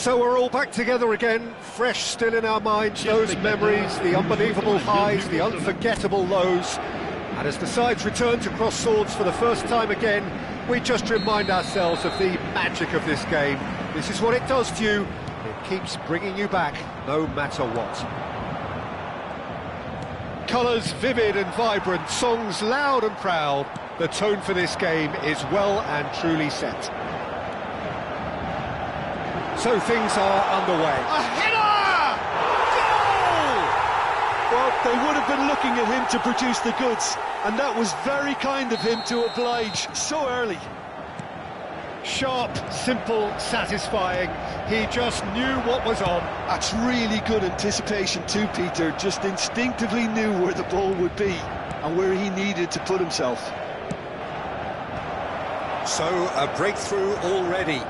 So we're all back together again, fresh still in our minds, those memories, the unbelievable highs, the unforgettable lows. And as the sides return to cross swords for the first time again, we just remind ourselves of the magic of this game. This is what it does to you. It keeps bringing you back, no matter what. Colours vivid and vibrant, songs loud and proud. The tone for this game is well and truly set. So things are underway. A header! Goal! Well, they would have been looking at him to produce the goods, and that was very kind of him to oblige so early. Sharp, simple, satisfying. He just knew what was on. That's really good anticipation too, Peter. Just instinctively knew where the ball would be and where he needed to put himself. So, a breakthrough already.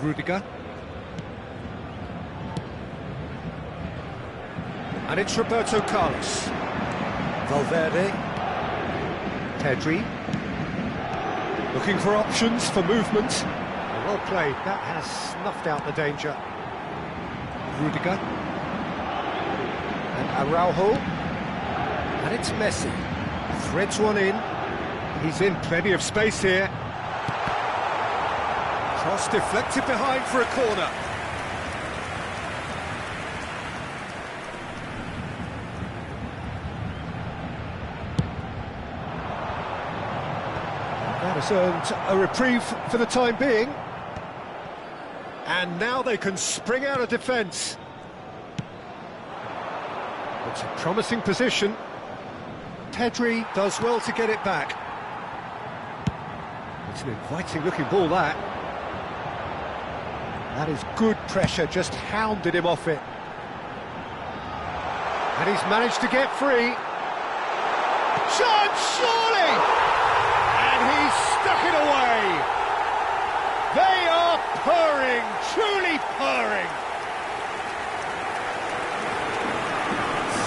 Rudiger. And it's Roberto Carlos. Valverde. Pedri. Looking for options for movement. Well played, that has snuffed out the danger. Rudiger. And Araujo. And it's Messi. Threads one in. He's in plenty of space here. Cross deflected behind for a corner. That has earned a reprieve for the time being. And now they can spring out of defence. It's a promising position. Pedri does well to get it back. It's an inviting-looking ball, that. That is good pressure, just hounded him off it. And he's managed to get free. Chance, surely! And he's stuck it away. They are purring, truly purring.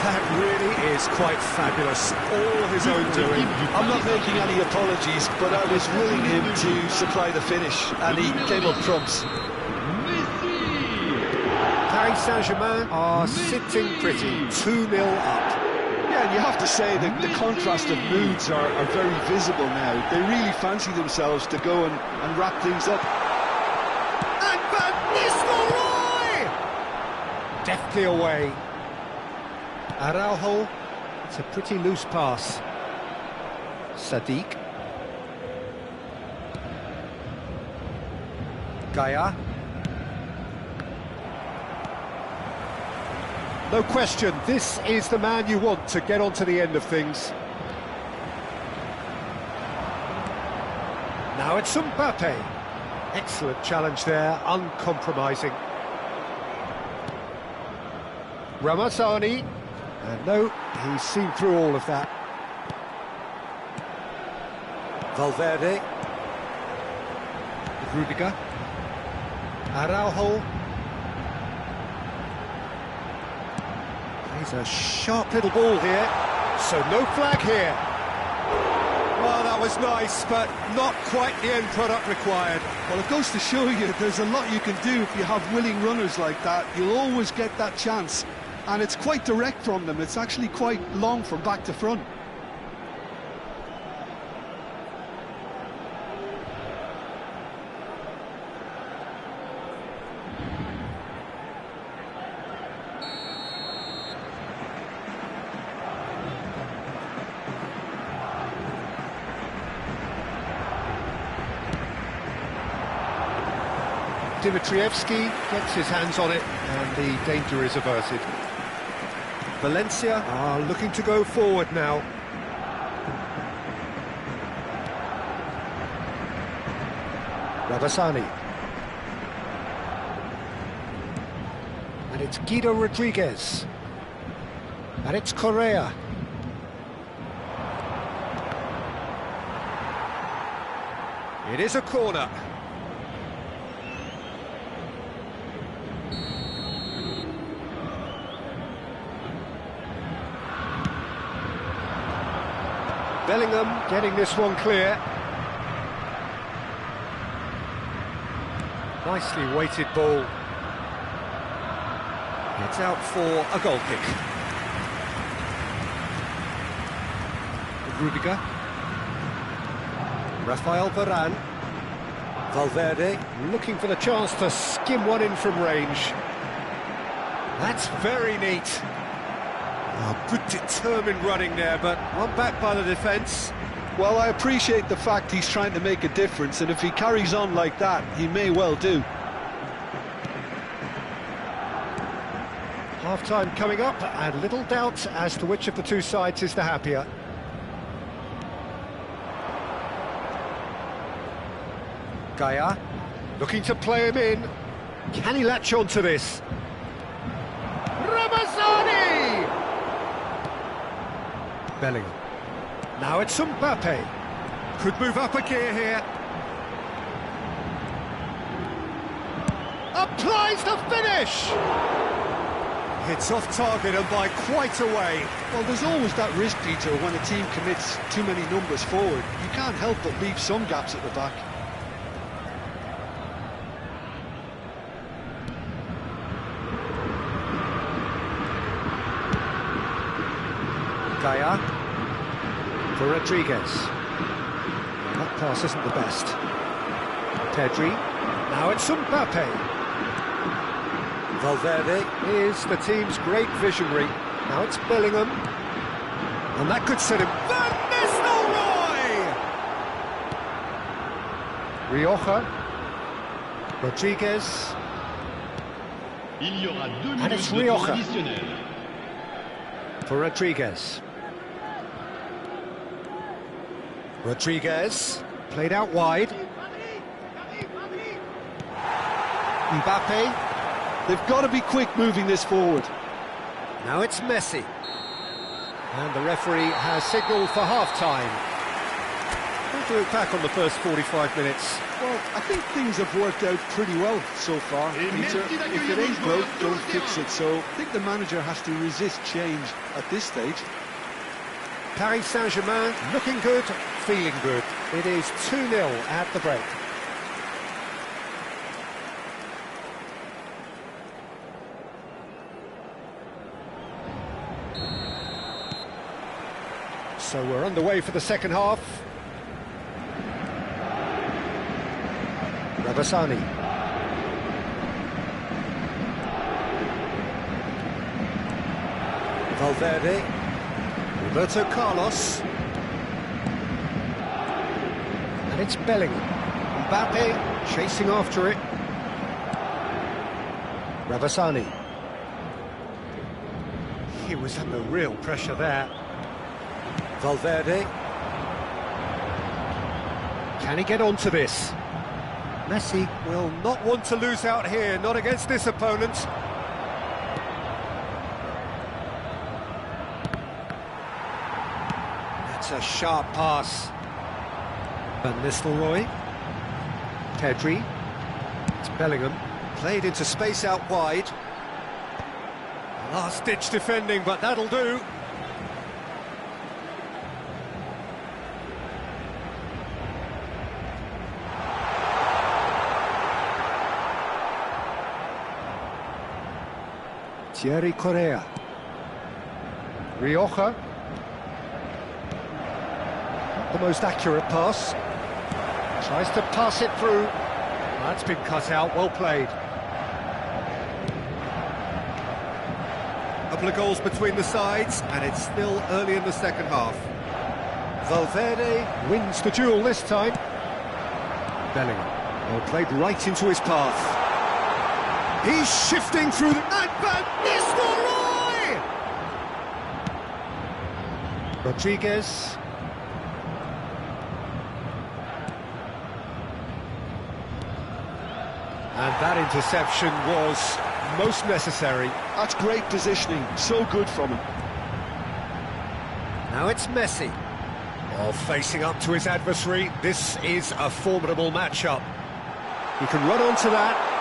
That really is quite fabulous, all his own doing. I'm not making any apologies, but I was willing him to supply the finish, and he came up trumps. Paris Saint-Germain are sitting pretty, 2-0 up. Yeah, and you have to say that the contrast of moods are very visible now. They really fancy themselves to go and wrap things up. And Van Nistelrooy! Deftly away. Araujo, it's a pretty loose pass. Sadiq. Gaia. No question, this is the man you want to get onto the end of things. Now it's Mbappe. Excellent challenge there, uncompromising. Ramazani. And no, he's seen through all of that. Valverde. Rudiger. Araujo. He's a sharp little ball here, so no flag here. Well, that was nice, but not quite the end product required. Well, it goes to show you there's a lot you can do if you have willing runners like that. You'll always get that chance. And it's quite direct from them. It's actually quite long from back to front. Dimitrievski gets his hands on it, and the danger is averted. Valencia are looking to go forward now. Ramazani. And it's Guido Rodriguez. And it's Correa. It is a corner. Bellingham getting this one clear. Nicely weighted ball. It's out for a goal kick. Rudiger. Rafael Varane. Valverde looking for the chance to skim one in from range. That's very neat. Oh, good determined running there, but one back by the defence. Well, I appreciate the fact he's trying to make a difference, and if he carries on like that, he may well do. Half-time coming up, and little doubt as to which of the two sides is the happier. Gaia, looking to play him in. Can he latch on to this? Ramazani! Bellingham. Now it's Mbappe. Could move up a gear here. Applies the finish! Hits off target and by quite a way. Well, there's always that risk, Peter, when a team commits too many numbers forward. You can't help but leave some gaps at the back. Gaia for Rodriguez. That pass isn't the best. Pedri. Now it's Mbappe. Valverde is the team's great visionary. Now it's Bellingham. And that could set him. Van Nistelrooy! Rioja. Rodriguez. And it's Rioja. For Rodriguez. Rodriguez, played out wide. Mbappe. They've got to be quick moving this forward. Now it's Messi. And the referee has signalled for half-time. We'll do it back on the first 45 minutes. Well, I think things have worked out pretty well so far, Peter. If it ain't broke, don't fix it. So I think the manager has to resist change at this stage. Paris Saint-Germain looking good, feeling good. It is 2-0 at the break. So we're underway for the second half. Ramazani. Valverde. Roberto Carlos. And it's Bellingham. Mbappe chasing after it. Ramazani. He was under real pressure there. Valverde. Can he get onto this? Messi will not want to lose out here, not against this opponent. That's a sharp pass. Van Nistelrooy. Pedri. It's Bellingham. Played into space out wide. Last-ditch defending, but that'll do. Thierry Correa. Rioja. Not the most accurate pass. Tries to pass it through. That's been cut out, well played. A couple of goals between the sides, and it's still early in the second half. Valverde wins the duel this time. Bellingham. Well played right into his path. He's shifting through the... And Van Nistelrooy! Rodriguez. And that interception was most necessary. That's great positioning, so good from him. Now it's Messi. Oh, facing up to his adversary. This is a formidable matchup. He can run onto that.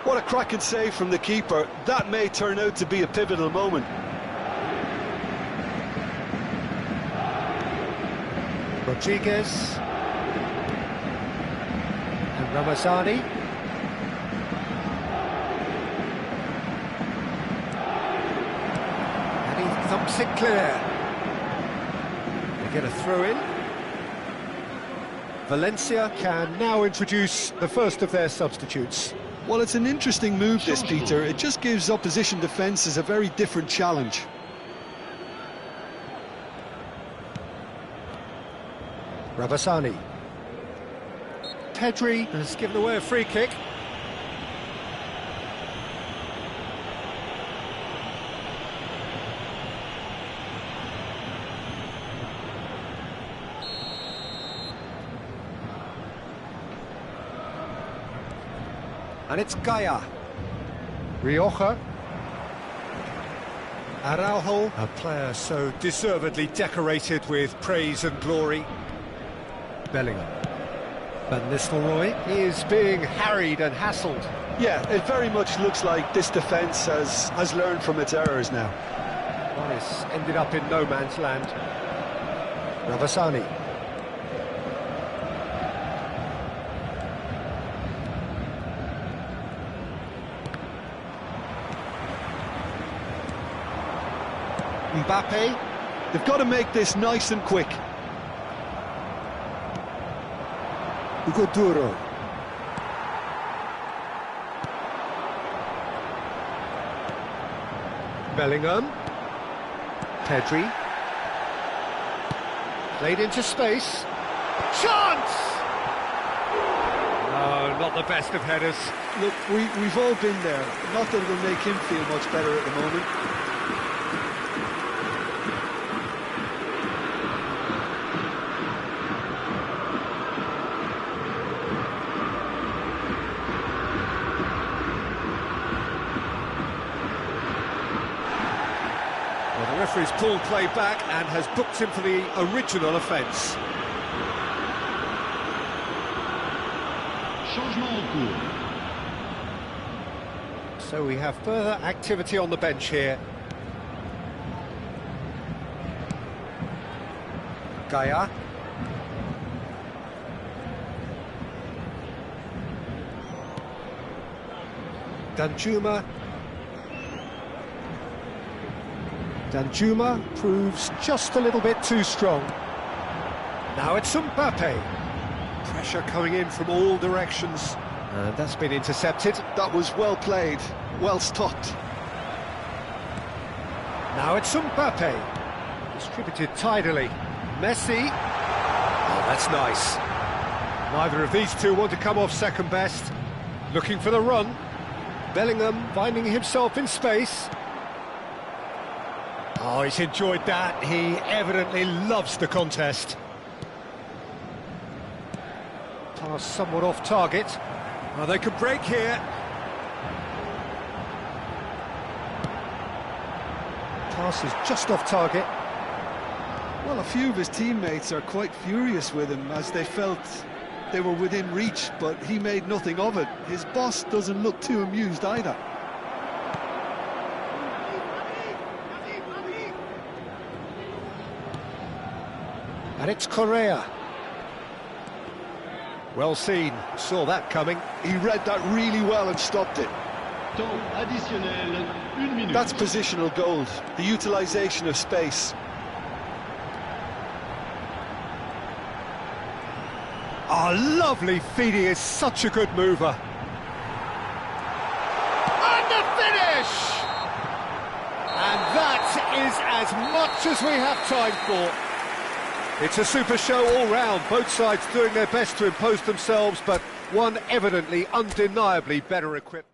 What a cracking save from the keeper. That may turn out to be a pivotal moment. Rodriguez. And Ramazani. And he thumps it clear. They get a throw in. Valencia can now introduce the first of their substitutes. Well, it's an interesting move, this, Peter. It just gives opposition defences a very different challenge. Ravasani. Pedri has given away a free kick. And it's Gaia. Rioja. Araujo, a player so deservedly decorated with praise and glory. Bellingham. Van Nistelrooy is being harried and hassled. Yeah, it very much looks like this defence has learned from its errors now. Morris ended up in no man's land. Ravasani. Mbappe. They've got to make this nice and quick. Hugo Duro. Bellingham. Pedri. Played into space. Chance! No, not the best of headers. Look, we've all been there. Not that it'll make him feel much better at the moment. Well, the referee's pulled play back and has booked him for the original offence. So we have further activity on the bench here. Gaia. Danjuma. Danjuma proves just a little bit too strong. Now it's Mbappe. Pressure coming in from all directions. And that's been intercepted. That was well played, well stopped. Now it's Mbappe. Distributed tidily. Messi. Oh, that's nice. Neither of these two want to come off second best. Looking for the run. Bellingham finding himself in space. Oh, he's enjoyed that. He evidently loves the contest. Pass somewhat off target. Oh, they could break here. Pass is just off target. Well, a few of his teammates are quite furious with him as they felt they were within reach, but he made nothing of it. His boss doesn't look too amused either. And it's Correa. Well seen, saw that coming. He read that really well and stopped it. That's positional gold, the utilisation of space. Oh, lovely feed, he is such a good mover. And the finish! And that is as much as we have time for. It's a super show all round, both sides doing their best to impose themselves, but one evidently, undeniably better equipped.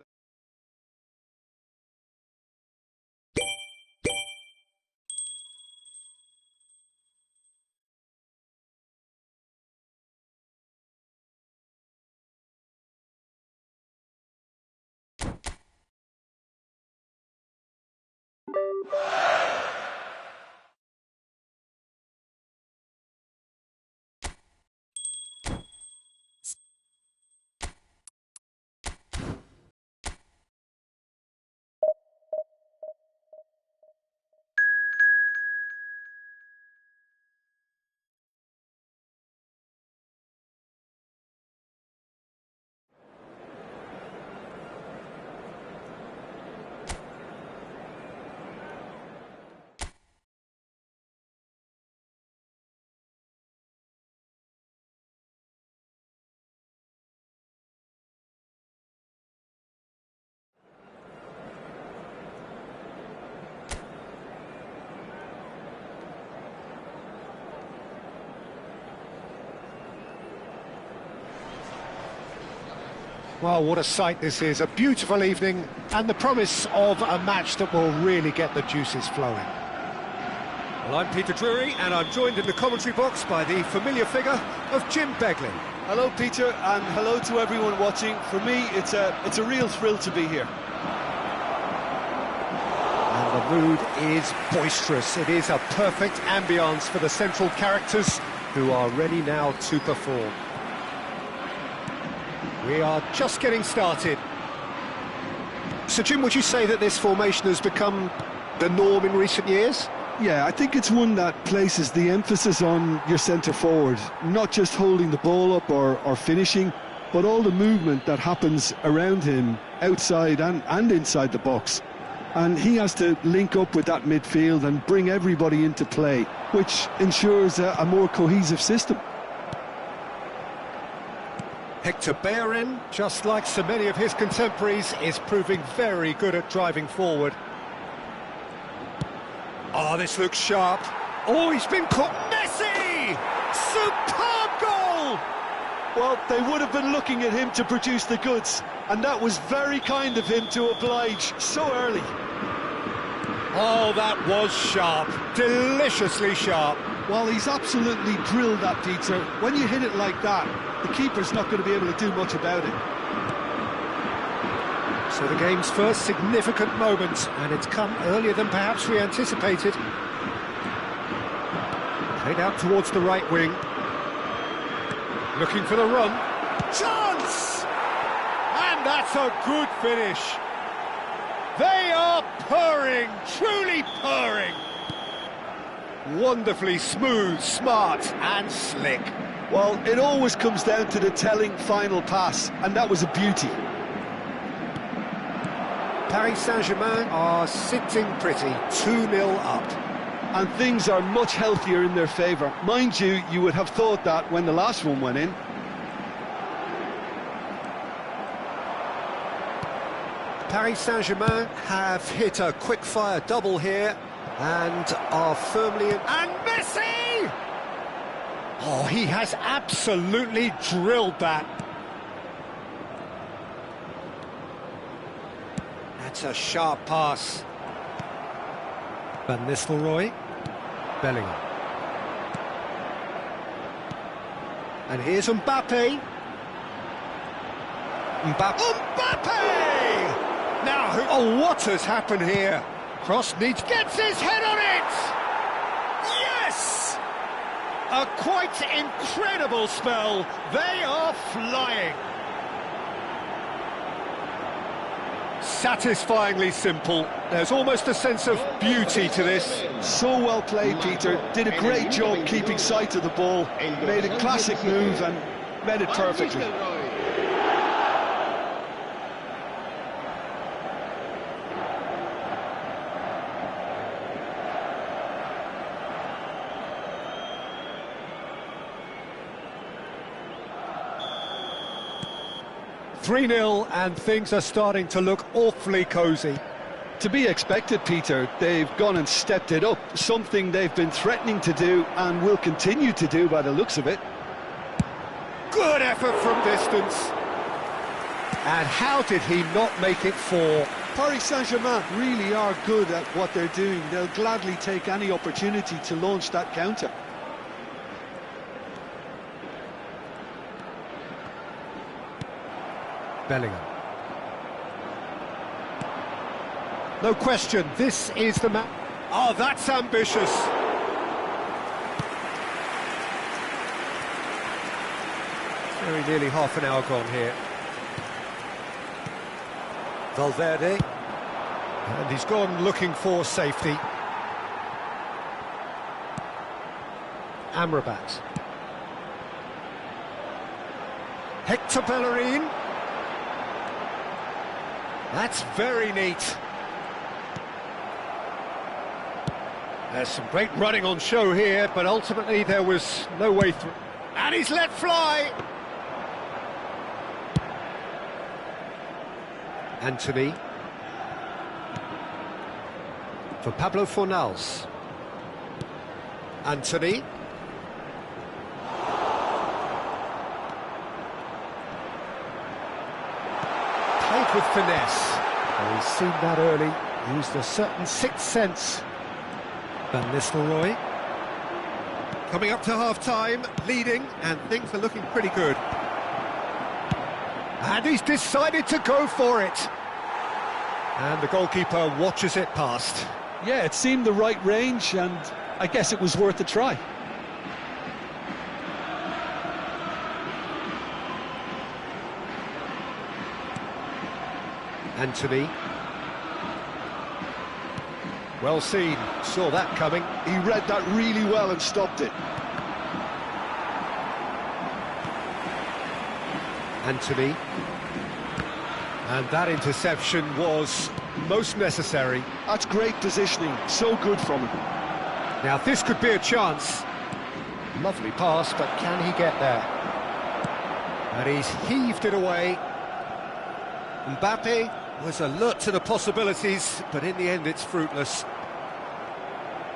Well, what a sight this is. A beautiful evening and the promise of a match that will really get the juices flowing. Well, I'm Peter Drury and I'm joined in the commentary box by the familiar figure of Jim Beglin. Hello, Peter, and hello to everyone watching. For me, it's a real thrill to be here. And the mood is boisterous. It is a perfect ambience for the central characters who are ready now to perform. We are just getting started. So, Jim, would you say that this formation has become the norm in recent years? Yeah, I think it's one that places the emphasis on your centre forward, not just holding the ball up or finishing, but all the movement that happens around him, outside and inside the box. And he has to link up with that midfield and bring everybody into play, which ensures a more cohesive system. Hector Bellerin, just like so many of his contemporaries, is proving very good at driving forward. Oh, this looks sharp. Oh, he's been caught. Messi! Superb goal! Well, they would have been looking at him to produce the goods, and that was very kind of him to oblige so early. Oh, that was sharp. Deliciously sharp. Well, he's absolutely drilled that, Peter. When you hit it like that, the keeper's not going to be able to do much about it. So the game's first significant moment, and it's come earlier than perhaps we anticipated. Played out towards the right wing. Looking for the run. Chance! And that's a good finish. They are purring, truly purring. Wonderfully smooth, smart and slick. Well, it always comes down to the telling final pass, and that was a beauty. Paris Saint-Germain are sitting pretty, 2-0 up. And things are much healthier in their favour. Mind you, you would have thought that when the last one went in. Paris Saint-Germain have hit a quick-fire double here and are firmly in. And Messi! Oh, he has absolutely drilled that. That's a sharp pass. Van Nistelrooy. Bellingham. And here's Mbappe. Mbappe! Now, oh, what has happened here? Cross needs, gets his head on it! Yes! A quite incredible spell. They are flying. Satisfyingly simple. There's almost a sense of beauty to this. So well played, Peter. Did a great job keeping sight of the ball. Made a classic move and read it perfectly. 3-0 and things are starting to look awfully cosy. To be expected, Peter. They've gone and stepped it up, something they've been threatening to do and will continue to do by the looks of it. Good effort from distance. And how did he not make it 4? Paris Saint-Germain really are good at what they're doing. They'll gladly take any opportunity to launch that counter. Bellingham. No question, this is the man. Oh, that's ambitious. Very nearly half an hour gone here. Valverde. And he's gone looking for safety. Amrabat. Hector Bellerin. That's very neat. There's some great running on show here, but ultimately there was no way through. And he's let fly! Anthony. For Pablo Fornals. Anthony. think with finesse. Oh, he's seen that early, used a certain sixth sense. Van Nistelrooy. Coming up to half-time, leading, and things are looking pretty good. And he's decided to go for it. And the goalkeeper watches it past. Yeah, it seemed the right range, and I guess it was worth a try. Anthony. Well seen, saw that coming. He read that really well and stopped it. Anthony. And that interception was most necessary. That's great positioning, so good from him. Now this could be a chance. Lovely pass, but can he get there? And he's heaved it away. Mbappe was alert to the possibilities, but in the end it's fruitless.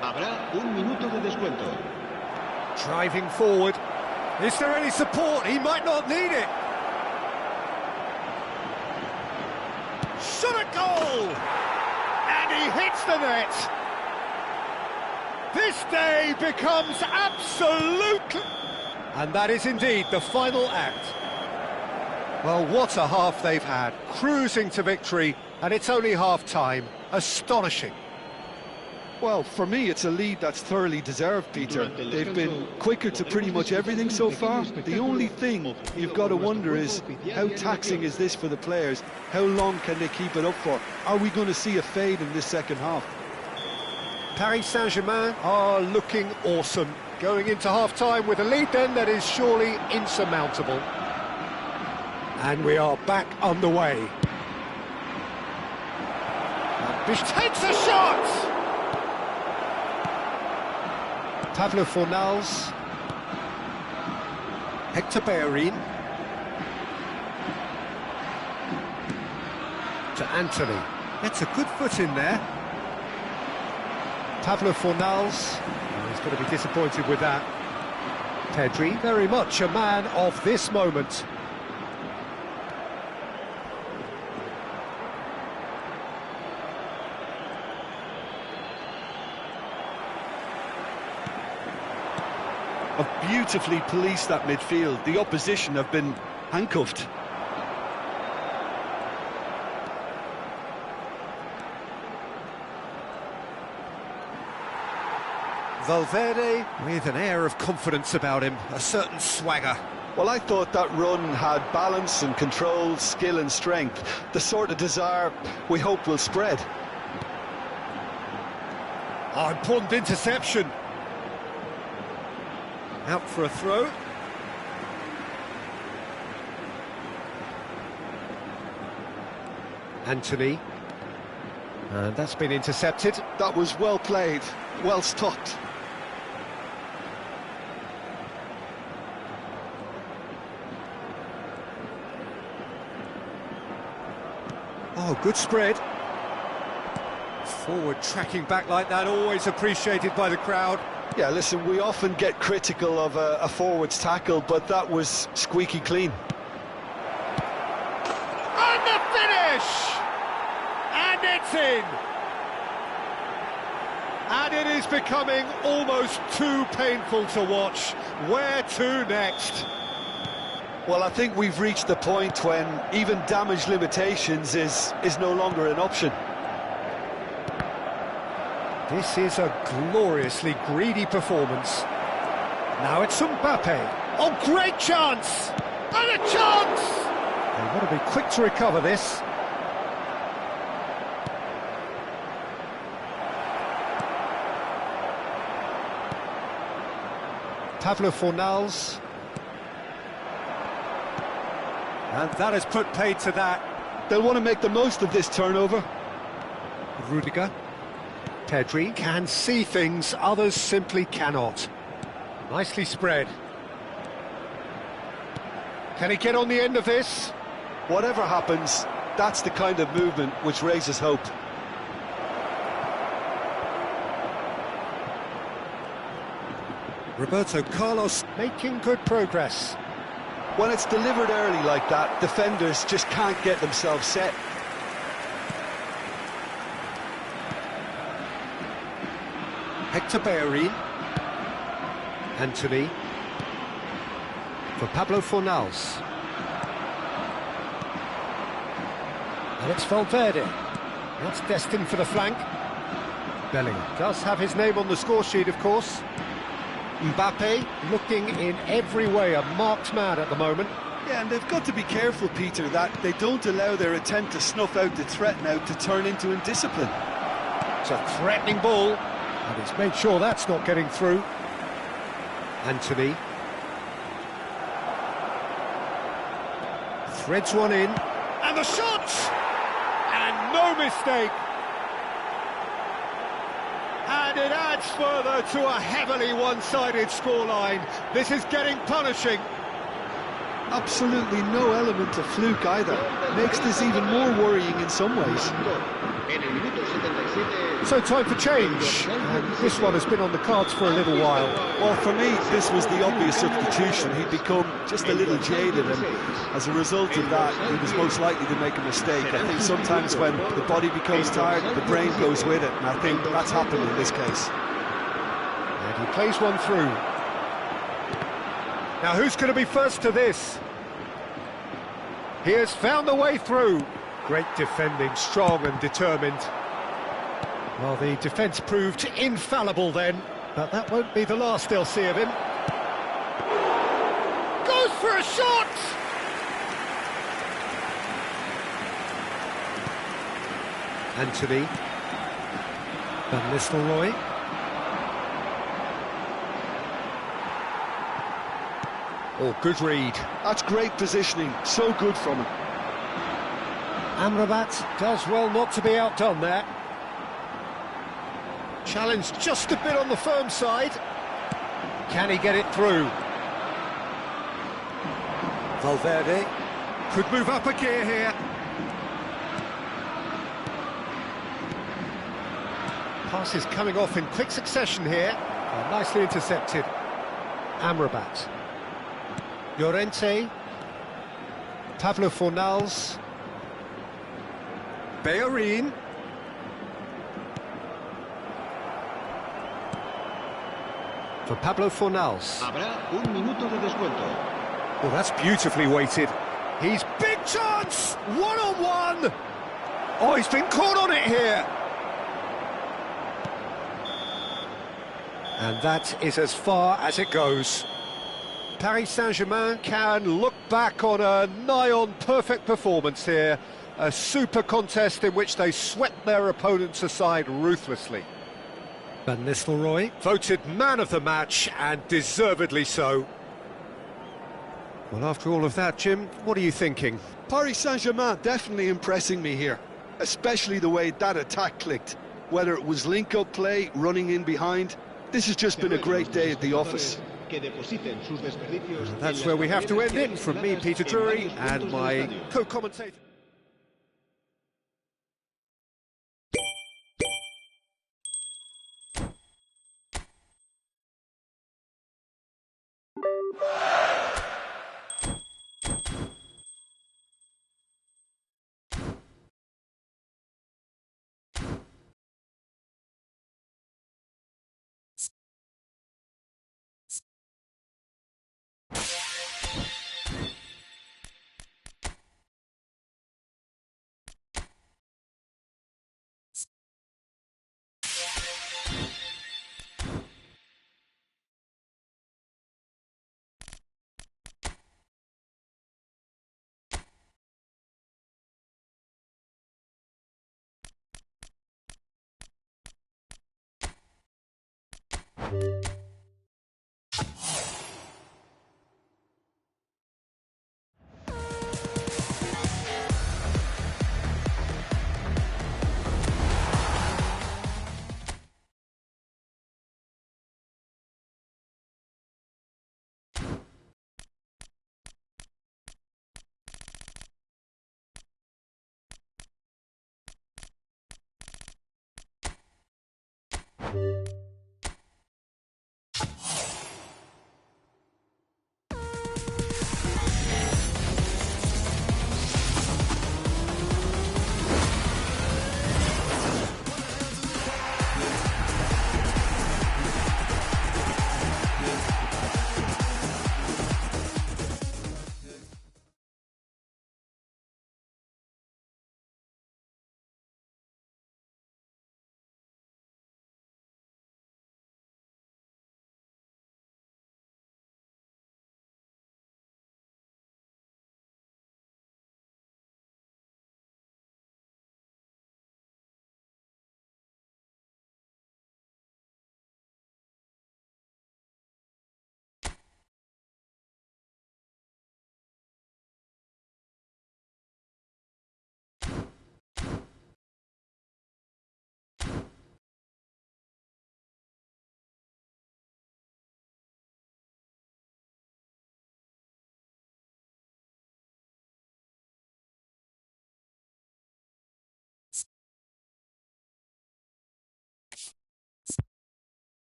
Habrá un minuto de descuento. Driving forward. Is there any support? He might not need it. Shot a goal! And he hits the net. This day becomes absolute. And that is indeed the final act. Well, what a half they've had. Cruising to victory, and it's only half-time. Astonishing. Well, for me, it's a lead that's thoroughly deserved, Peter. They've been quicker to pretty much everything so far. The only thing you've got to wonder is, how taxing is this for the players? How long can they keep it up for? Are we going to see a fade in this second half? Paris Saint-Germain are looking awesome. Going into half-time with a lead then that is surely insurmountable. And we are back underway. Bish takes a shot! Pablo Fornals. Hector Bellerin. To Anthony. Gets a good foot in there. Pablo Fornals. Oh, he's going to be disappointed with that. Pedri, very much a man of this moment. Have beautifully policed that midfield. The opposition have been handcuffed. Valverde with an air of confidence about him, a certain swagger. Well, I thought that run had balance and control, skill and strength. The sort of desire we hope will spread. Oh, important interception. Out for a throw. Anthony. And that's been intercepted. That was well played, well stopped. Oh, good spread. Forward tracking back like that, always appreciated by the crowd. Yeah, listen, we often get critical of a forward's tackle, but that was squeaky clean. And the finish! And it's in! And it is becoming almost too painful to watch. Where to next? Well, I think we've reached the point when even damage limitations is no longer an option. This is a gloriously greedy performance. Now it's Mbappe. Oh, great chance! And a chance! They want to be quick to recover this. Pablo Fornals. And that has put paid to that. They'll want to make the most of this turnover. Rudiger. Pedri can see things others simply cannot. Nicely spread. Can he get on the end of this? Whatever happens, that's the kind of movement which raises hope. Roberto Carlos making good progress. When it's delivered early like that, defenders just can't get themselves set. Hector Bellerin. Anthony. For Pablo Fornals. And it's Valverde. That's destined for the flank. Bellingham does have his name on the score sheet, of course. Mbappe looking in every way a marked man at the moment. Yeah, and they've got to be careful, Peter, that they don't allow their attempt to snuff out the threat now to turn into indiscipline. It's a threatening ball, and he's made sure that's not getting through. Anthony. Threads one in. And the shot! And no mistake! And it adds further to a heavily one-sided scoreline. This is getting punishing. Absolutely no element of fluke either. Makes this even more worrying in some ways. So time for change. And this one has been on the cards for a little while. Well, for me, this was the obvious substitution. He'd become just a little jaded, and as a result of that, he was most likely to make a mistake. I think sometimes when the body becomes tired, the brain goes with it, and I think that's happened in this case. And he plays one through. Now, who's going to be first to this? He has found the way through. Great defending, strong and determined. Well, the defence proved infallible then, but that won't be the last they'll see of him. Goes for a shot! Anthony. Van Nistelrooy. Oh, good read. That's great positioning, so good from him. Amrabat does well not to be outdone there. Challenged just a bit on the firm side. Can he get it through? Valverde could move up a gear here. Passes coming off in quick succession here. Oh, nicely intercepted. Amrabat. Llorente. Pablo Fornals. Bellerin. For Pablo Fornals. Habrá un minuto de descuento. Oh, that's beautifully weighted. He's big chance! One-on-one! Oh, he's been caught on it here. And that is as far as it goes. Paris Saint-Germain can look back on a nigh-on perfect performance here. A super contest in which they swept their opponents aside ruthlessly. Van Nistelrooy voted man of the match, and deservedly so. Well, after all of that, Jim, what are you thinking? Paris Saint-Germain definitely impressing me here, especially the way that attack clicked. Whether it was link-up play, running in behind, this has just been a great day at the office. That's where we have to end it. From me, Peter Drury, and my co-commentator.